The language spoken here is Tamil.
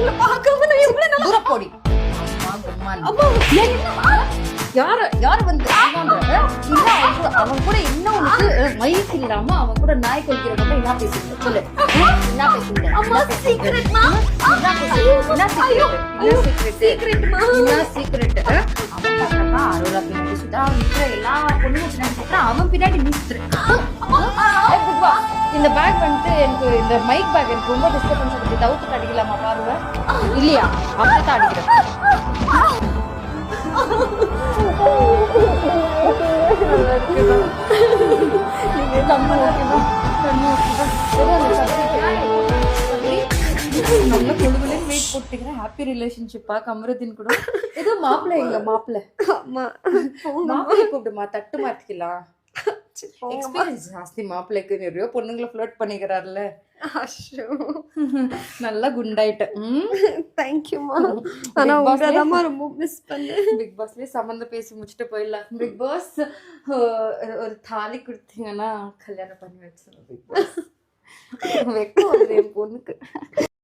உங்களை பார்க்காம நான் எவ்வளவு நாள் தூர போடி அம்மா என்னம்மா யார் வந்து அவன் கூட என்ன உனக்கு மயிர் இல்லாம அவன் கூட நாய் கொல்கிற மட்டும் என்ன பேசிட்டு சொல்லு என்ன பேசிட்டு அம்மா சீக்ரெட்மா சீக்ரெட்மா சீக்ரெட் அரோரா பின்னாடி சுத்தா இருக்கிற எல்லா பொண்ணுங்க பின்னாடி சுத்துறான் அவன் பின்னாடி நீ சுத்துற இந்த பேக் வந்துட்டு எனக்கு இந்த மைக் பேக் எனக்கு ரொம்ப டிஸ்டர்பன்ஸ் இருக்கு தவிர்த்து அடிக்கலாமா பாருங்க இல்லையா அப்படித்தான் அடிக்கிறேன் நல்ல குழுவிலே மீட் போட்டுக்கிறேன் ஹாப்பி ரிலேஷன்ஷிப்பா கமருதீன் கூட ஏதோ மாப்பிள்ளை எங்க மாப்பிள்ளை அம்மா மாப்பிள்ளை கூப்பிடுமா தட்டு மாத்திக்கலாம் எக்ஸ்பீரியன்ஸ் ஜாஸ்தி மாப்பிள்ளைக்கு நிறைய பொண்ணுங்களை ஃப்ளர்ட் பண்ணிக்கிறாருல அஷோ நல்லா குண்டாயிட்டேன் தேங்க்யூமா ஆனா உங்களதான் ரொம்ப மிஸ் பண்ணேன் பிக் பாஸ்லயே சம்மந்தம் பேசி முடிச்சுட்டு போயிடலாம் பிக் பாஸ் ஒரு தாலி கொடுத்தீங்கன்னா கல்யாணம் பண்ணி வச்சிடும் பிக் பாஸ் வெக்கம் வருது என் பொண்ணுக்கு